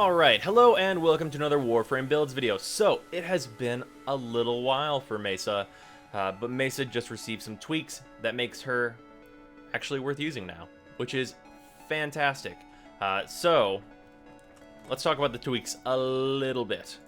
Alright, hello and welcome to another Warframe Builds video. So, it has been a little while for Mesa, but Mesa just received some tweaks that makes her actually worth using now, which is fantastic. So, let's talk about the tweaks a little bit.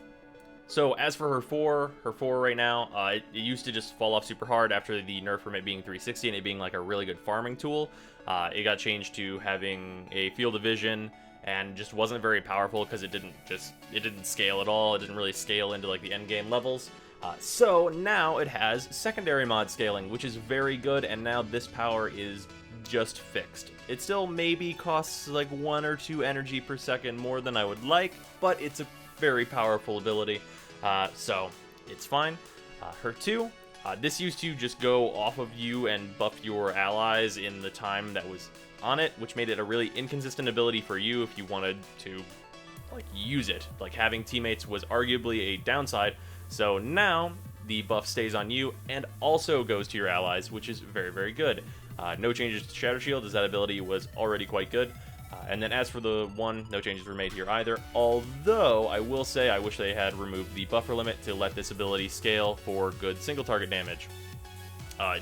So, as for her 4 right now, it used to just fall off super hard after the nerf from it being 360 and it being like a really good farming tool. It got changed to having a field of vision and just wasn't very powerful because it didn't scale at all. It didn't really scale into like the end game levels. So now it has secondary mod scaling, which is very good, and now this power is just fixed. It still maybe costs like 1 or 2 energy per second more than I would like, but it's a very powerful ability, so it's fine. Her 2, this used to just go off of you and buff your allies in the time that was on it, which made it a really inconsistent ability for you if you wanted to like use it. Like having teammates was arguably a downside, so now the buff stays on you and also goes to your allies, which is very, very good. No changes to Shatter Shield, as that ability was already quite good. And then as for the 1, no changes were made here either, although I will say I wish they had removed the buffer limit to let this ability scale for good single target damage.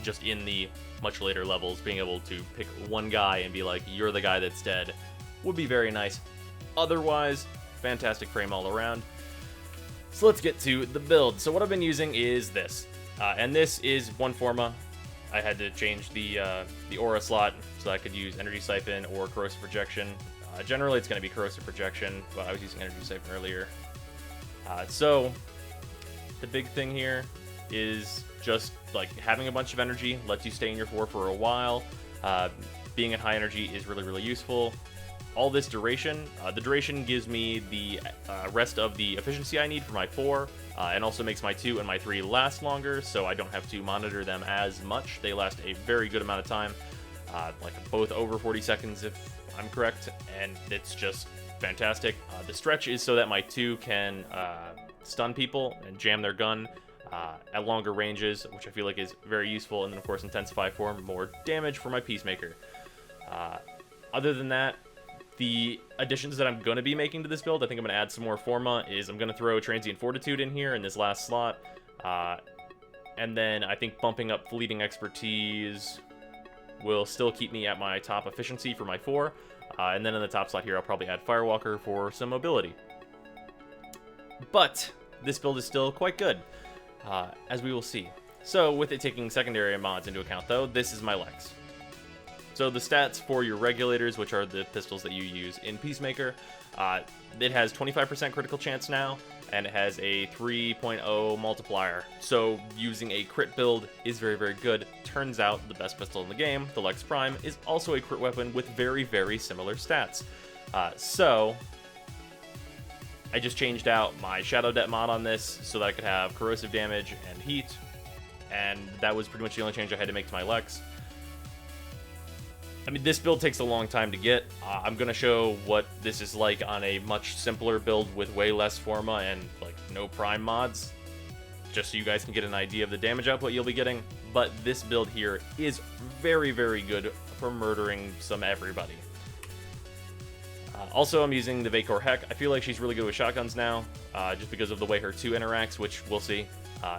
Just in the much later levels, being able to pick one guy and be like, you're the guy that's dead, would be very nice. Otherwise, fantastic frame all around. So let's get to the build. So what I've been using is this, and this is one Forma. I had to change the aura slot so I could use Energy Siphon or Corrosive Projection. Generally, it's going to be Corrosive Projection, but I was using Energy Siphon earlier. So the big thing here is just like having a bunch of energy lets you stay in your 4 for a while. Being at high energy is really, really useful. All this duration, the duration gives me the rest of the efficiency I need for my 4, and also makes my 2 and my 3 last longer, so I don't have to monitor them as much. They last a very good amount of time, like both over 40 seconds if I'm correct, and it's just fantastic. The stretch is so that my 2 can stun people and jam their gun at longer ranges, which I feel like is very useful, and then of course Intensify for more damage for my Peacemaker. Other than that, the additions that I'm going to be making to this build, I think I'm going to add some more Forma, is I'm going to throw Transient Fortitude in here in this last slot, and then I think bumping up Fleeting Expertise will still keep me at my top efficiency for my 4, and then in the top slot here I'll probably add Firewalker for some mobility. But this build is still quite good, as we will see. So with it taking secondary mods into account though, this is my Lex. So the stats for your regulators, which are the pistols that you use in Peacemaker, it has 25% critical chance now, and it has a 3.0 multiplier. So using a crit build is very, very good. Turns out the best pistol in the game, the Lex Prime, is also a crit weapon with very, very similar stats. So I just changed out my Shadow Det mod on this so that I could have corrosive damage and heat, and that was pretty much the only change I had to make to my Lex. I mean, this build takes a long time to get. I'm going to show what this is like on a much simpler build with way less Forma and like no Prime mods, just so you guys can get an idea of the damage output you'll be getting. But this build here is very, very good for murdering some everybody. Also, I'm using the Vacor Heck. I feel like she's really good with shotguns now, just because of the way her 2 interacts, which we'll see.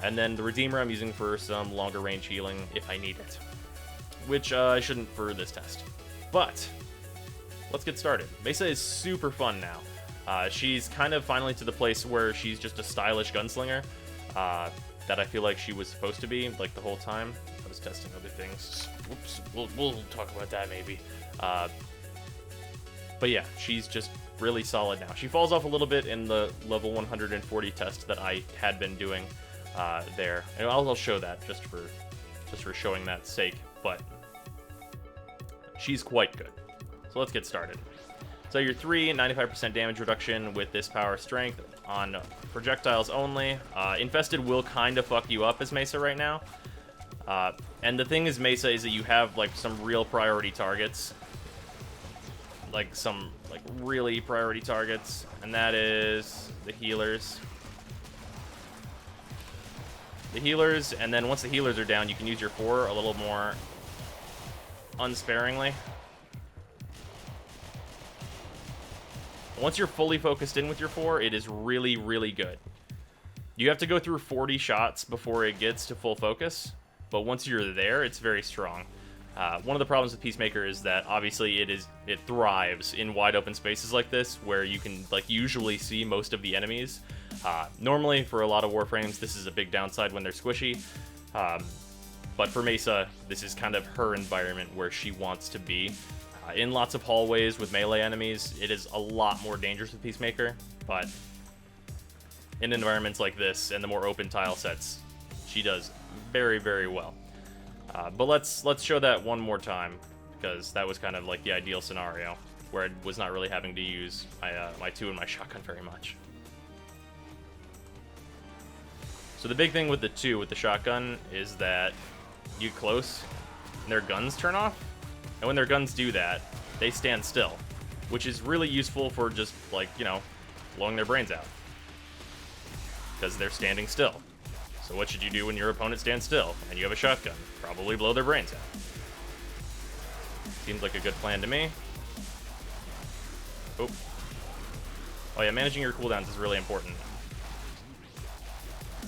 And then the Redeemer I'm using for some longer range healing if I need it, which I shouldn't for this test. But let's get started. Mesa is super fun now. She's kind of finally to the place where she's just a stylish gunslinger that I feel like she was supposed to be like the whole time. I was testing other things. Whoops, we'll talk about that maybe. But yeah, she's just really solid now. She falls off a little bit in the level 140 test that I had been doing there, and I'll show that just for showing that sake. But she's quite good. So let's get started. So your 3, 95% damage reduction with this power strength on projectiles only. Infested will kind of fuck you up as Mesa right now. And the thing is Mesa is that you have like some real priority targets. Like some like really priority targets, and that is the healers. The healers, and then once the healers are down, you can use your 4 a little more unsparingly. Once you're fully focused in with your 4, it is really, really good. You have to go through 40 shots before it gets to full focus, but once you're there, it's very strong. One of the problems with Peacemaker is that obviously it thrives in wide open spaces like this, where you can like usually see most of the enemies. Normally, for a lot of Warframes, this is a big downside when they're squishy. But for Mesa, this is kind of her environment where she wants to be. In lots of hallways with melee enemies, it is a lot more dangerous with Peacemaker, but in environments like this and the more open tile sets, she does very, very well. But let's show that one more time, because that was kind of like the ideal scenario, where I was not really having to use my 2 and my shotgun very much. So the big thing with the 2, with the shotgun, is that you get close, and their guns turn off. And when their guns do that, they stand still, which is really useful for just, like, you know, blowing their brains out. Because they're standing still. So what should you do when your opponent stands still and you have a shotgun? Probably blow their brains out. Seems like a good plan to me. Oh. Oh yeah, managing your cooldowns is really important.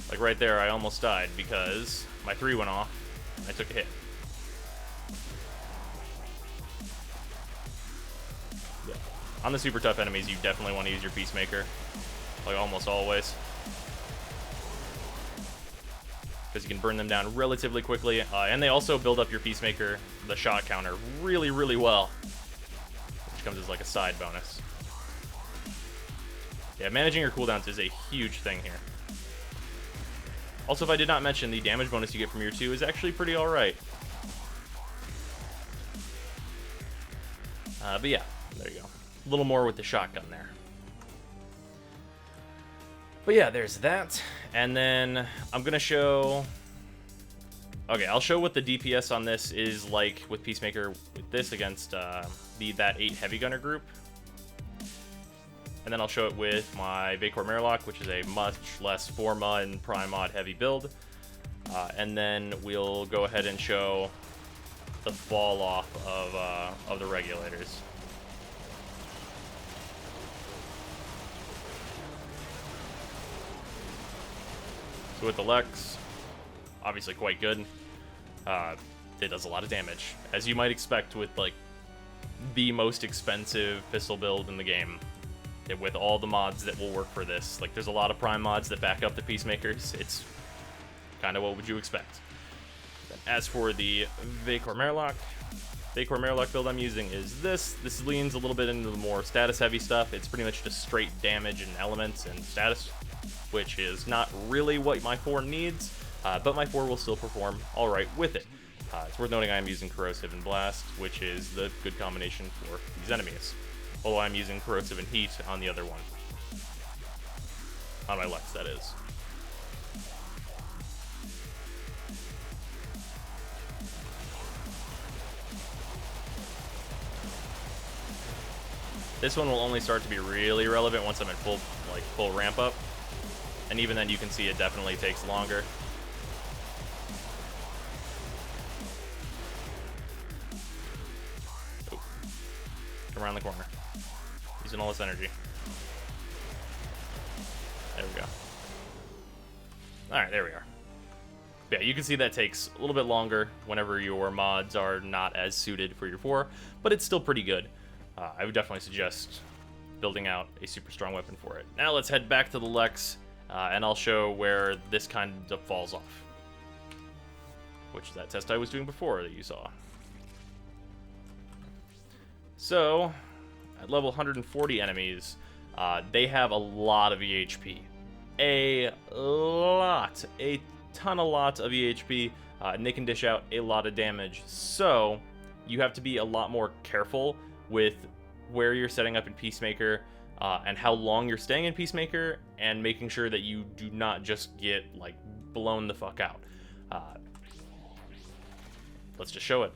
Like right there, I almost died because my 3 went off and I took a hit. On the super tough enemies, you definitely want to use your Peacemaker, like almost always, because you can burn them down relatively quickly, and they also build up your Peacemaker, the shot counter, really, really well, which comes as like a side bonus. Yeah, managing your cooldowns is a huge thing here. Also, if I did not mention, the damage bonus you get from your 2 is actually pretty alright. But yeah, there you go. A little more with the shotgun there. But yeah, there's that. And then I'm going to show... Okay, I'll show what the DPS on this is like with Peacemaker with this against that 8 heavy gunner group. And then I'll show it with my Vacor Murloc, which is a much less Forma and Prime Mod heavy build. And then we'll go ahead and show the fall off of the regulators. So with the Lex, obviously quite good. It does a lot of damage, as you might expect with like the most expensive pistol build in the game. With all the mods that will work for this, like there's a lot of prime mods that back up the Peacemakers. It's kind of what would you expect. As for the Vacor Murloc build I'm using is this. This leans a little bit into the more status heavy stuff. It's pretty much just straight damage and elements and status, which is not really what my 4 needs, but my 4 will still perform alright with it. It's worth noting I am using Corrosive and Blast, which is the good combination for these enemies. Although I'm using Corrosive and Heat on the other one. On my Lex, that is. This one will only start to be really relevant once I'm in full ramp up. And even then you can see it definitely takes longer. Oh. Come around the corner. Using all this energy. There we go. Alright, there we are. Yeah, you can see that takes a little bit longer whenever your mods are not as suited for your 4, but it's still pretty good. I would definitely suggest building out a super strong weapon for it. Now let's head back to the Lex, and I'll show where this kind of falls off. Which is that test I was doing before that you saw. So, at level 140 enemies, they have a lot of EHP. A ton of EHP, and they can dish out a lot of damage. So, you have to be a lot more careful with where you're setting up in Peacemaker, and how long you're staying in Peacemaker, and making sure that you do not just get, like, blown the fuck out. Let's just show it.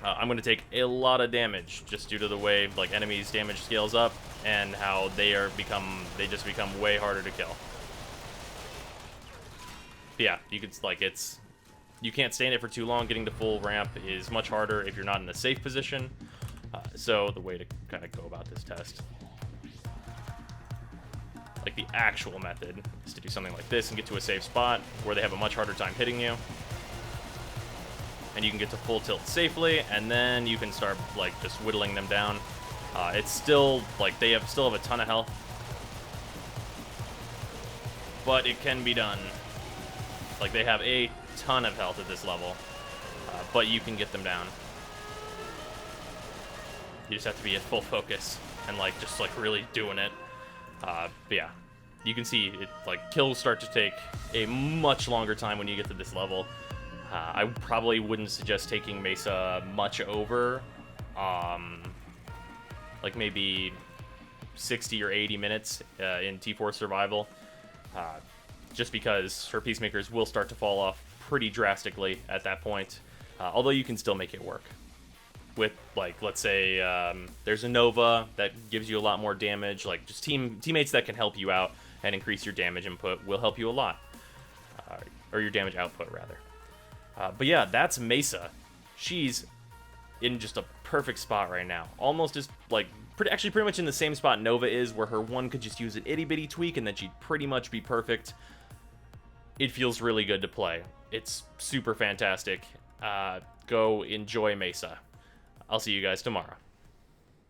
I'm going to take a lot of damage just due to the way like enemies' damage scales up and how they just become way harder to kill. But yeah, you could you can't stay in it for too long. Getting to full ramp is much harder if you're not in a safe position. So the way to kind of go about this test like the actual method, is to do something like this and get to a safe spot where they have a much harder time hitting you. And you can get to full tilt safely, and then you can start, like, just whittling them down. It's still, like, they still have a ton of health. But it can be done. Like, they have a ton of health at this level. But you can get them down. You just have to be at full focus and, like, just, like, really doing it. But yeah, you can see it, like, kills start to take a much longer time when you get to this level. I probably wouldn't suggest taking Mesa much over, like maybe 60 or 80 minutes in T4 survival, just because her peacemakers will start to fall off pretty drastically at that point, although you can still make it work. With, like, let's say there's a Nova that gives you a lot more damage, like just teammates that can help you out and increase your damage input will help you a lot, or your damage output rather. But yeah, that's Mesa. She's in just a perfect spot right now. Almost as, like, pretty much in the same spot Nova is, where her one could just use an itty-bitty tweak and then she'd pretty much be perfect. It feels really good to play. It's super fantastic. Go enjoy Mesa. I'll see you guys tomorrow.